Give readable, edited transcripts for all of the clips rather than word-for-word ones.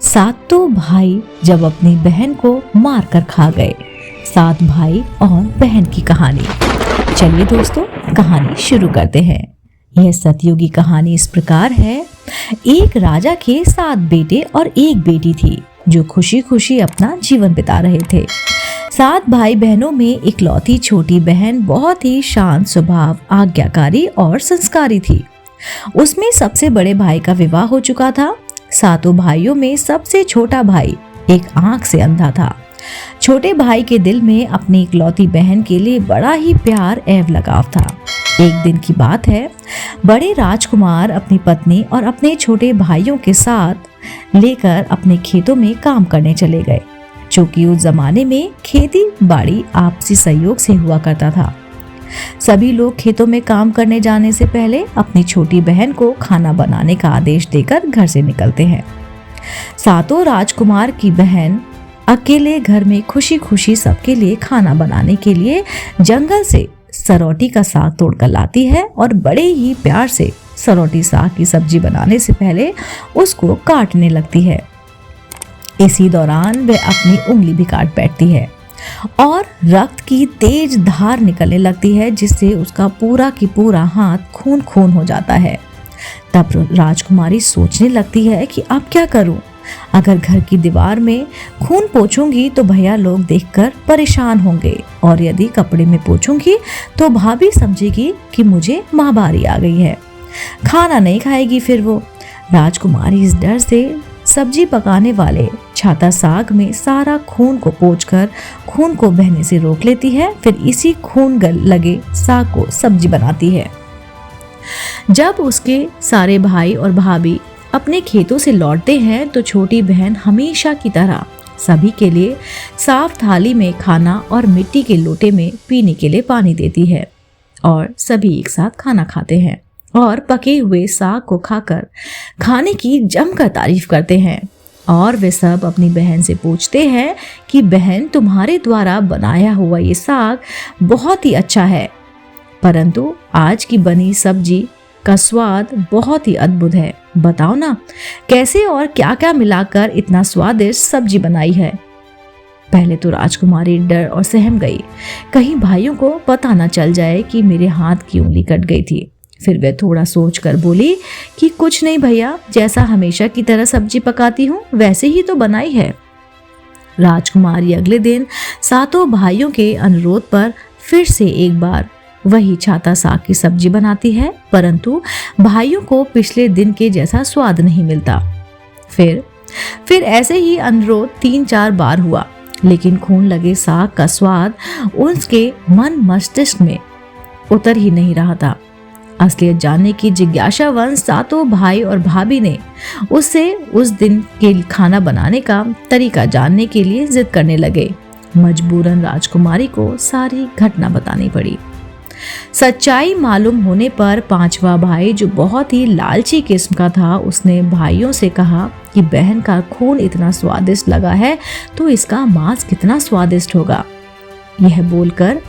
सातों भाई जब अपनी बहन को मार कर खा गए। 7 भाई और बहन की कहानी। चलिए दोस्तों, कहानी शुरू करते हैं। यह सतयुगी कहानी इस प्रकार है। एक राजा के 7 बेटे और 1 बेटी थी जो खुशी खुशी अपना जीवन बिता रहे थे। 7 भाई बहनों में इकलौती छोटी बहन बहुत ही शांत स्वभाव, आज्ञाकारी और संस्कारी थी। उसमें सबसे बड़े भाई का विवाह हो चुका था। 7 भाइयों में सबसे छोटा भाई एक आंख से अंधा था। छोटे भाई के दिल में अपनी इकलौती बहन के लिए बड़ा ही प्यार एवं लगाव था। एक दिन की बात है, बड़े राजकुमार अपनी पत्नी और अपने छोटे भाइयों के साथ लेकर अपने खेतों में काम करने चले गए। चूंकि उस जमाने में खेती बाड़ी आपसी सहयोग से हुआ करता था। सभी लोग खेतों में काम करने जाने से पहले अपनी छोटी बहन को खाना बनाने का आदेश देकर घर से निकलते हैं। 7 राजकुमार की बहन अकेले घर में खुशी खुशी सबके लिए खाना बनाने के लिए जंगल से सरौटी का साग तोड़कर लाती है और बड़े ही प्यार से सरौटी साग की सब्जी बनाने से पहले उसको काटने लगती है। इसी दौरान वह अपनी उंगली भी काट बैठती है और रक्त की तेज धार निकलने लगती है, जिससे उसका पूरा की पूरा हाथ खून खून हो जाता है। तब राजकुमारी सोचने लगती है कि अब क्या करूं? अगर घर की दीवार में खून पोंछूंगी तो भैया लोग देखकर परेशान होंगे, और यदि कपड़े में पोंछूंगी तो भाभी समझेगी कि मुझे महामारी आ गई है। खाना नहीं खाएगी फिर वो। राजकुमारी इस डर से सब्जी पकाने वाले छाता साग में सारा खून को पोंछकर खून को बहने से रोक लेती है। फिर इसी खून लगे साग को सब्जी बनाती है। जब उसके सारे भाई और भाभी अपने खेतों से लौटते हैं तो छोटी बहन हमेशा की तरह सभी के लिए साफ थाली में खाना और मिट्टी के लोटे में पीने के लिए पानी देती है, और सभी एक साथ खाना खाते हैं और पके हुए साग को खाकर खाने की जमकर तारीफ करते हैं। और वे सब अपनी बहन से पूछते हैं कि बहन, तुम्हारे द्वारा बनाया हुआ ये साग बहुत ही अच्छा है, परंतु आज की बनी सब्जी का स्वाद बहुत ही अद्भुत है। बताओ ना, कैसे और क्या क्या मिलाकर इतना स्वादिष्ट सब्जी बनाई है? पहले तो राजकुमारी डर और सहम गई, कहीं भाइयों को पता न चल जाए कि मेरे हाथ की उंगली कट गई थी। फिर वह थोड़ा सोचकर बोली कि कुछ नहीं भैया, जैसा हमेशा की तरह सब्जी पकाती हूँ वैसे ही तो बनाई है। राजकुमारी अगले दिन 7 भाइयों के अनुरोध पर फिर से एक बार वही छाता साग की सब्जी बनाती है, परंतु भाइयों को पिछले दिन के जैसा स्वाद नहीं मिलता। फिर ऐसे ही अनुरोध 3-4 बार हुआ, लेकिन खून लगे साग का स्वाद उसके मन मस्तिष्क में उतर ही नहीं रहा था। असलियत जानने की जिज्ञासावश 7 भाई और भाभी ने उससे उस दिन के खाना बनाने का तरीका जानने के लिए जिद करने लगे। मजबूरन राजकुमारी को सारी घटना बतानी पड़ी। सच्चाई मालूम होने पर 5वां भाई, जो बहुत ही लालची किस्म का था, उसने भाइयों से कहा कि बहन का खून इतना स्वादिष्ट लगा है तो इसका मांस कितना स्वादिष्ट होगा। यह बोलकर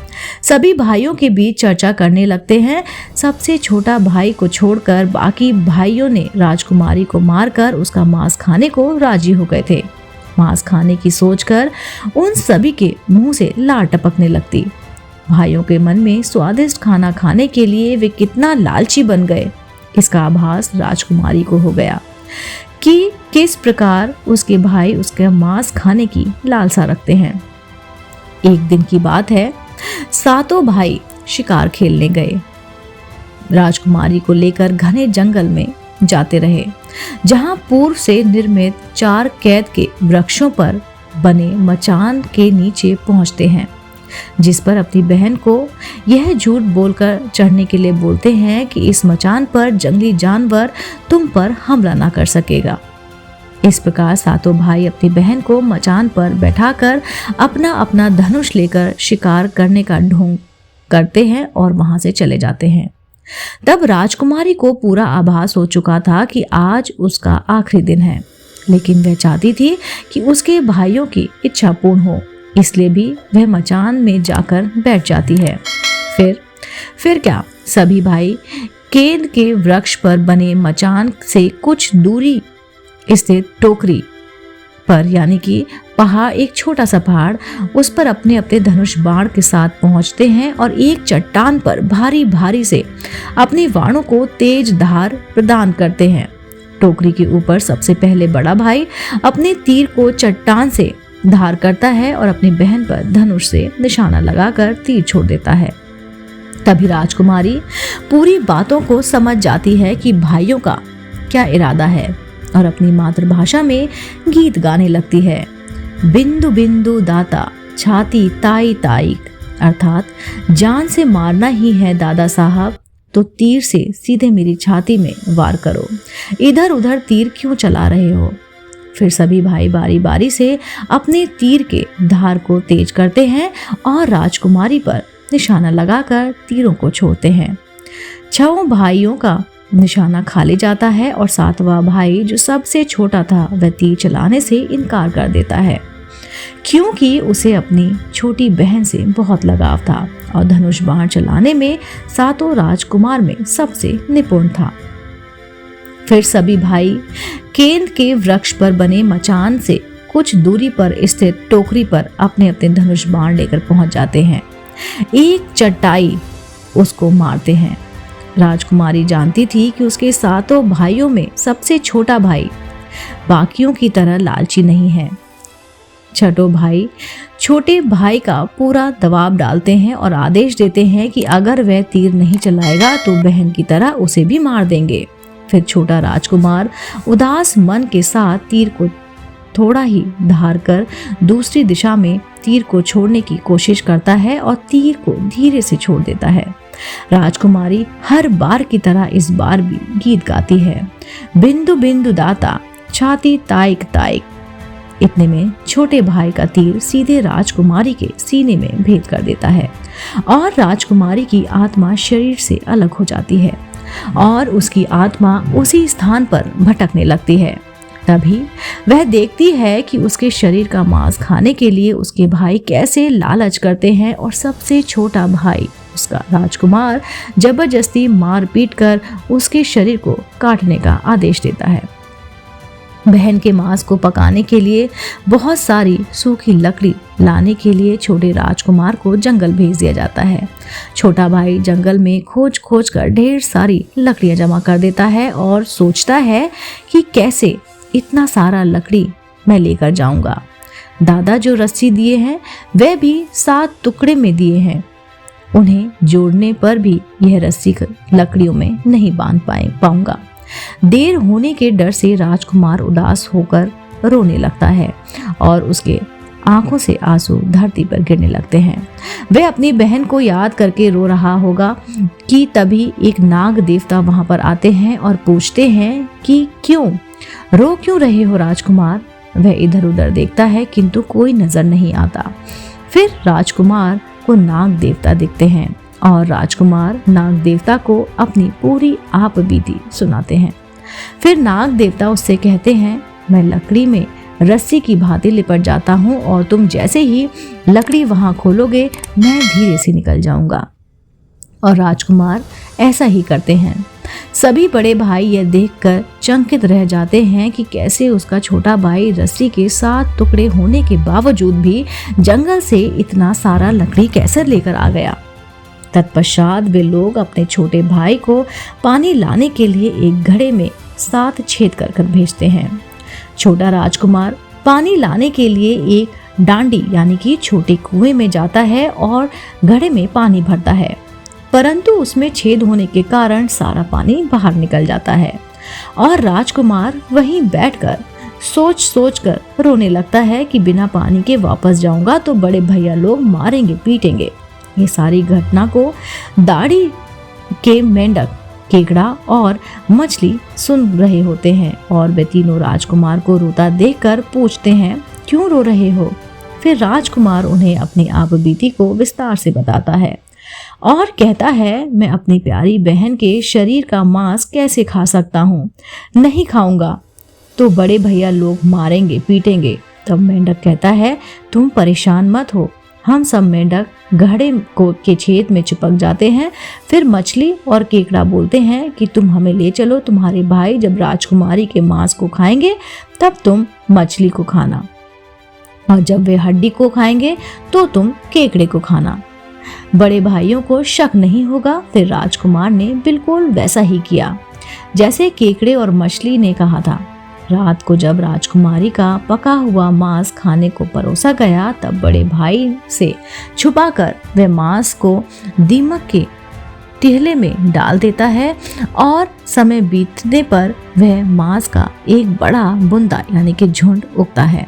सभी भाइयों के बीच चर्चा करने लगते हैं। सबसे छोटा भाई को छोड़कर बाकी भाइयों ने राजकुमारी को मारकर उसका मांस खाने को राजी हो गए थे। मांस खाने की सोचकर उन सभी के मुंह से लार टपकने लगती। भाइयों के मन में स्वादिष्ट खाना खाने के लिए वे कितना लालची बन गए, इसका आभास राजकुमारी को हो गया कि किस प्रकार उसके भाई उसके मांस खाने की लालसा रखते हैं। एक दिन की बात है, 7 भाई शिकार खेलने गए। राजकुमारी को लेकर घने जंगल में जाते रहे, जहां पूर्व से निर्मित 4 कैद के वृक्षों पर बने मचान के नीचे पहुंचते हैं, जिस पर अपनी बहन को यह झूठ बोलकर चढ़ने के लिए बोलते हैं कि इस मचान पर जंगली जानवर तुम पर हमला ना कर सकेगा। इस प्रकार 7 भाई अपनी बहन को मचान पर बैठाकर अपना अपना धनुष लेकर शिकार करने का ढोंग करते हैं और वहां से चले जाते हैं। तब राजकुमारी को पूरा आभास हो चुका था कि आज उसका आखिरी दिन है, लेकिन वह चाहती थी कि उसके भाइयों की इच्छा पूर्ण हो, इसलिए भी वह मचान में जाकर बैठ जाती है। फिर क्या, सभी भाई केद के वृक्ष पर बने मचान से कुछ दूरी स्थित टोकरी पर यानी कि पहाड़, एक छोटा सा पहाड़, उस पर अपने अपने धनुष बाण के साथ पहुंचते हैं और एक चट्टान पर भारी भारी से अपने बाणों को तेज धार प्रदान करते हैं। टोकरी के ऊपर सबसे पहले बड़ा भाई अपने तीर को चट्टान से धार करता है और अपनी बहन पर धनुष से निशाना लगाकर तीर छोड़ देता है। तभी राजकुमारी पूरी बातों को समझ जाती है कि भाइयों का क्या इरादा है और अपनी मातृभाषा में गीत गाने लगती है। बिंदु बिंदु दाता छाती ताई ताईक, अर्थात जान से मारना ही है दादा साहब तो तीर से सीधे मेरी छाती में वार करो, इधर उधर तीर क्यों चला रहे हो। फिर सभी भाई बारी बारी से अपने तीर के धार को तेज करते हैं और राजकुमारी पर निशाना लगाकर तीरों को छोड़ते हैं। 6 भाइयों का निशाना खा ले जाता है और 7वां भाई जो सबसे छोटा था वह तीर चलाने से इनकार कर देता है, क्योंकि उसे अपनी छोटी बहन से बहुत लगाव था और धनुष बाण चलाने में 7 राजकुमार में सबसे निपुण था। फिर सभी भाई केंद के वृक्ष पर बने मचान से कुछ दूरी पर स्थित टोकरी पर अपने अपने धनुष बाण लेकर पहुंच जाते हैं। एक चटाई उसको मारते हैं। राजकुमारी जानती थी कि उसके 7 भाइयों में सबसे छोटा भाई बाकियों की तरह लालची नहीं है। छठों भाई छोटे भाई का पूरा दबाव डालते हैं और आदेश देते हैं कि अगर वह तीर नहीं चलाएगा तो बहन की तरह उसे भी मार देंगे। फिर छोटा राजकुमार उदास मन के साथ तीर को थोड़ा ही धार कर दूसरी दिशा में तीर को छोड़ने की कोशिश करता है और तीर को धीरे से छोड़ देता है। राजकुमारी हर बार की तरह इस बार भी गीत गाती है। बिंदु बिंदु दाता छाती ताइक ताइक। इतने में छोटे भाई का तीर सीधे राजकुमारी के सीने में भेद कर देता है और राजकुमारी की आत्मा शरीर से अलग हो जाती है और उसकी आत्मा उसी स्थान पर भटकने लगती है। तभी वह देखती है कि उसके शरीर का मांस खाने के लिए उसके भाई कैसे लालच करते हैं और सबसे छोटा भाई उसका राजकुमार जबरदस्ती मार पीट कर उसके शरीर को काटने का आदेश देता है। बहन के मांस को पकाने के लिए बहुत सारी सूखी लकड़ी लाने के लिए छोटे राजकुमार को जंगल भेज दिया जाता है। छोटा भाई जंगल में खोज खोज कर ढेर सारी लकड़ियां जमा कर देता है और सोचता है कि कैसे इतना सारा लकड़ी मैं लेकर जाऊंगा। दादा जो रस्सी दिए हैं वह भी 7 टुकड़े में दिए हैं, उन्हें जोड़ने पर भी यह रस्सी लकड़ियों में नहीं बांध पाऊंगा। देर होने के डर से राजकुमार उदास होकर रोने लगता है और उसके आंखों से आंसू धरती पर गिरने लगते हैं। वह अपनी बहन को याद करके रो रहा होगा कि तभी एक नाग देवता वहां पर आते हैं और पूछते हैं कि क्यों रहे हो राजकुमार। वह इधर उधर देखता है किंतु कोई नजर नहीं आता। फिर राजकुमार को नाग देवता दिखते हैं और राजकुमार नाग देवता को अपनी पूरी आप बीती सुनाते हैं। फिर नाग देवता उससे कहते हैं, मैं लकड़ी में रस्सी की भांति लिपट जाता हूँ और तुम जैसे ही लकड़ी वहां खोलोगे मैं धीरे से निकल जाऊंगा। और राजकुमार ऐसा ही करते हैं। सभी बड़े भाई यह देखकर चकित रह जाते हैं कि कैसे उसका छोटा भाई रस्सी के 7 टुकड़े होने के बावजूद भी जंगल से इतना सारा लकड़ी कैसे लेकर आ गया। तत्पश्चात वे लोग अपने छोटे भाई को पानी लाने के लिए एक घड़े में 7 छेद कर भेजते हैं। छोटा राजकुमार पानी लाने के लिए एक डांडी यानी कि छोटे कुएं में जाता है और घड़े में पानी भरता है, परंतु उसमें छेद होने के कारण सारा पानी बाहर निकल जाता है और राजकुमार वहीं बैठकर सोच कर रोने लगता है कि बिना पानी के वापस जाऊंगा तो बड़े भैया लोग मारेंगे पीटेंगे। ये सारी घटना को दाढ़ी के मेंढक, केकड़ा और मछली सुन रहे होते हैं और वे तीनों राजकुमार को रोता देखकर पूछते हैं, क्यों रो रहे हो। फिर राजकुमार उन्हें अपनी आप बीती को विस्तार से बताता है और कहता है, मैं अपनी प्यारी बहन के शरीर का मांस कैसे खा सकता हूँ, नहीं खाऊंगा तो बड़े भैया लोग मारेंगे पीटेंगे। तब मेंढक कहता है, तुम परेशान मत हो, हम सब मेंढक घड़े के छेद में चिपक जाते हैं। फिर मछली और केकड़ा बोलते हैं कि तुम हमें ले चलो, तुम्हारे भाई जब राजकुमारी के मांस को खाएंगे तब तुम मछली को खाना, और जब वे हड्डी को खाएंगे तो तुम केकड़े को खाना। बड़े भाइयों को शक नहीं होगा। फिर राजकुमार ने बिल्कुल वैसा ही किया जैसे केकड़े और मछली ने कहा था। रात को जब राजकुमारी का पका हुआ मांस खाने को परोसा गया, तब बड़े भाई से छुपाकर वह मांस को दीमक के टिहले में डाल देता है और समय बीतने पर वह मांस का एक बड़ा बुंदा यानी कि झुंड उगता है।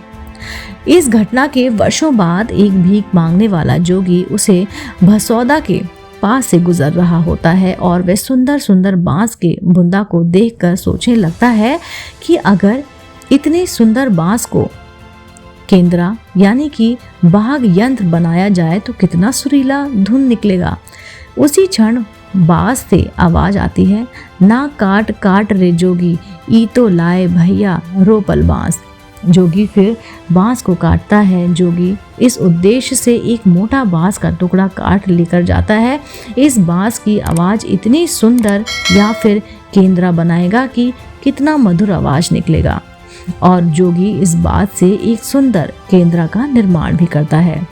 इस घटना के वर्षों बाद एक भीख मांगने वाला जोगी उसे भसौदा के पास से गुजर रहा होता है और वह सुंदर सुंदर बांस के बुंदा को देखकर सोचने लगता है कि अगर इतने सुंदर बांस को केंद्रा यानी कि बाघ यंत्र बनाया जाए तो कितना सुरीला धुन निकलेगा। उसी क्षण बांस से आवाज आती है, ना काट काट रे जोगी, ई तो लाए भैया रोपल बांस। जोगी फिर बांस को काटता है। जोगी इस उद्देश्य से एक मोटा बांस का टुकड़ा काट लेकर जाता है। इस बांस की आवाज इतनी सुंदर, या फिर केंद्रा बनाएगा कि कितना मधुर आवाज निकलेगा। और जोगी इस बात से एक सुंदर केंद्रा का निर्माण भी करता है।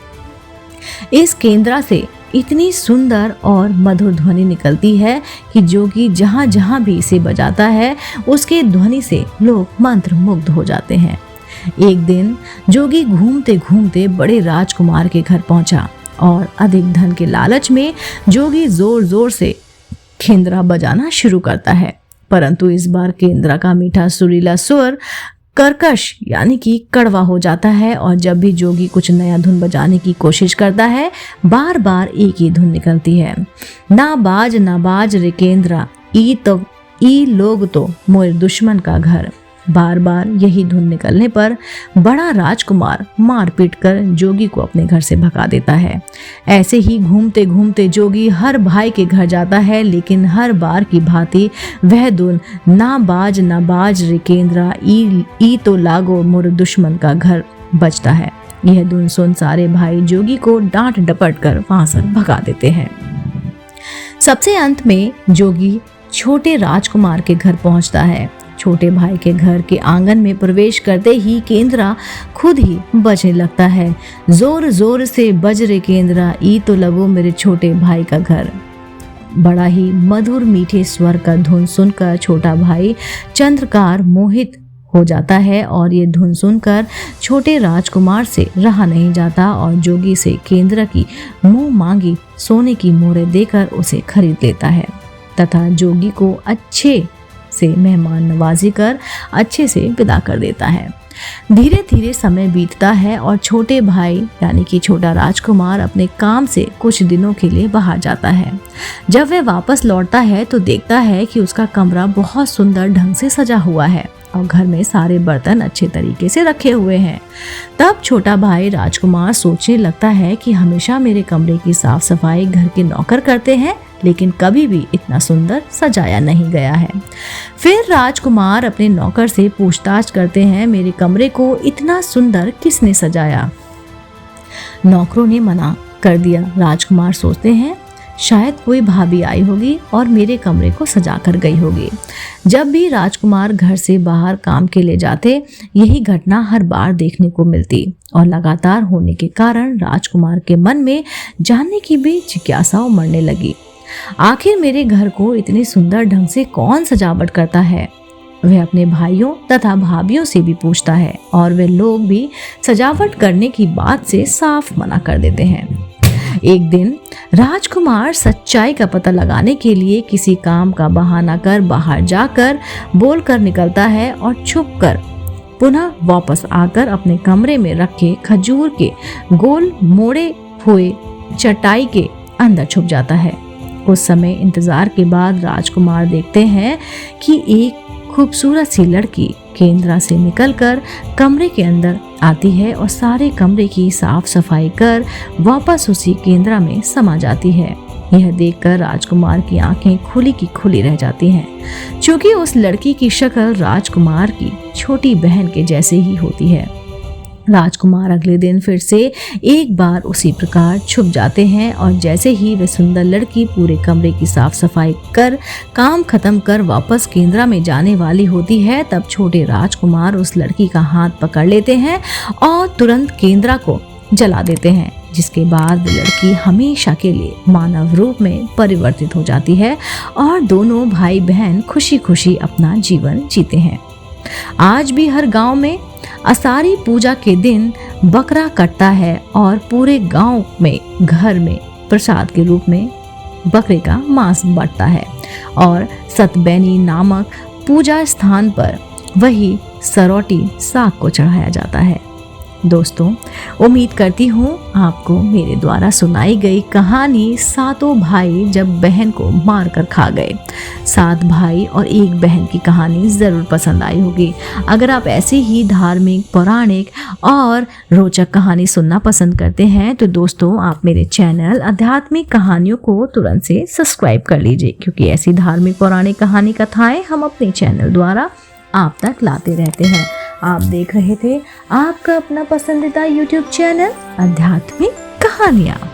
इस केंद्रा से इतनी सुंदर और मधुर ध्वनि निकलती है कि जोगी जहाँ जहाँ भी इसे बजाता है उसके ध्वनि से लोग मंत्र मुग्ध हो जाते हैं। एक दिन जोगी घूमते घूमते बड़े राजकुमार के घर पहुंचा और अधिक धन के लालच में जोगी जोर जोर से केंद्रा बजाना शुरू करता है। परंतु इस बार केंद्रा का मीठा सुरीला स्वर कर्कश यानी कि कड़वा हो जाता है और जब भी जोगी कुछ नया धुन बजाने की कोशिश करता है बार बार एक ही धुन निकलती है, ना बाज रे केंद्रा, ई लोग तो मोर दुश्मन का घर। बार बार यही धुन निकलने पर बड़ा राजकुमार मार पीट कर जोगी को अपने घर से भगा देता है। ऐसे ही घूमते घूमते जोगी हर भाई के घर जाता है, लेकिन हर बार की भांति वह धुन ना बाज रे केंद्रा, ई तो लागो मोर दुश्मन का घर बजता है। यह धुन सुन सारे भाई जोगी को डांट डपट कर वहां से भगा देते हैं। सबसे अंत में जोगी छोटे राजकुमार के घर पहुंचता है। छोटे भाई के घर के आंगन में प्रवेश करते ही केंद्रा खुद ही बजने लगता है, जोर जोर से बज रे केंद्रा, ई तो लगो मेरे छोटे भाई का घर। बड़ा ही मधुर मीठे स्वर का धुन सुनकर छोटा भाई चंद्रकार मोहित हो जाता है और ये धुन सुनकर छोटे राजकुमार से रहा नहीं जाता और जोगी से केंद्रा की मुंह मांगी सोने की मोहरें देकर उसे खरीद लेता है तथा जोगी को अच्छे से मेहमान नवाजी कर अच्छे से विदा कर देता है। धीरे धीरे समय बीतता है और छोटे भाई यानी कि छोटा राजकुमार अपने काम से कुछ दिनों के लिए बाहर जाता है। जब वह वापस लौटता है तो देखता है कि उसका कमरा बहुत सुंदर ढंग से सजा हुआ है और घर में सारे बर्तन अच्छे तरीके से रखे हुए हैं। तब छोटा भाई राजकुमार सोचने लगता है कि हमेशा मेरे कमरे की साफ सफाई घर के नौकर करते हैं, लेकिन कभी भी इतना सुंदर सजाया नहीं गया है। फिर राजकुमार अपने नौकर से पूछताछ करते हैं, मेरे कमरे को इतना सुंदर किसने सजाया? नौकरों ने मना कर दिया। राजकुमार सोचते हैं शायद कोई भाभी आई होगी और मेरे कमरे को सजा कर गई होगी। जब भी राजकुमार घर से बाहर काम के लिए जाते यही घटना हर बार देखने को मिलती और लगातार होने के कारण राजकुमार के मन में जानने की भी जिज्ञासा उमड़ने लगी। आखिर मेरे घर को इतनी सुंदर ढंग से कौन सजावट करता है? वह अपने भाइयों तथा भाभियों से भी पूछता है और वे लोग भी सजावट करने की बात से साफ मना कर देते हैं। एक दिन राजकुमार सच्चाई का पता लगाने के लिए किसी काम का बहाना कर बाहर जाकर बोलकर निकलता है और छुपकर पुनः वापस आकर अपने कमरे में रखे खजूर के गोल मोड़े हुए चटाई के अंदर छुप जाता है। कुछ समय इंतजार के बाद राजकुमार देखते हैं कि एक खूबसूरत सी लड़की केंद्रा से निकलकर कमरे के अंदर आती है और सारे कमरे की साफ सफाई कर वापस उसी केंद्रा में समा जाती है। यह देखकर राजकुमार की आंखें खुली की खुली रह जाती हैं, क्योंकि उस लड़की की शक्ल राजकुमार की छोटी बहन के जैसे ही होती है। राजकुमार अगले दिन फिर से एक बार उसी प्रकार छुप जाते हैं और जैसे ही वे सुंदर लड़की पूरे कमरे की साफ सफाई कर काम खत्म कर वापस केंद्र में जाने वाली होती है, तब छोटे राजकुमार उस लड़की का हाथ पकड़ लेते हैं और तुरंत केंद्र को जला देते हैं, जिसके बाद लड़की हमेशा के लिए मानव रूप में परिवर्तित हो जाती है और दोनों भाई बहन खुशी खुशी अपना जीवन जीते हैं। आज भी हर गांव में आषाढ़ी पूजा के दिन बकरा कटता है और पूरे गांव में घर में प्रसाद के रूप में बकरे का मांस बंटता है और सतबैनी नामक पूजा स्थान पर वही सरौटी साग को चढ़ाया जाता है। दोस्तों, उम्मीद करती हूँ आपको मेरे द्वारा सुनाई गई कहानी सातों भाई जब बहन को मार कर खा गए, 7 भाई और 1 बहन की कहानी ज़रूर पसंद आई होगी। अगर आप ऐसे ही धार्मिक, पौराणिक और रोचक कहानी सुनना पसंद करते हैं तो दोस्तों आप मेरे चैनल आध्यात्मिक कहानियों को तुरंत से सब्सक्राइब कर लीजिए, क्योंकि ऐसी धार्मिक पौराणिक कहानी कथाएँ हम अपने चैनल द्वारा आप तक लाते रहते हैं। आप देख रहे थे आपका अपना पसंदीदा YouTube चैनल आध्यात्मिक कहानियाँ।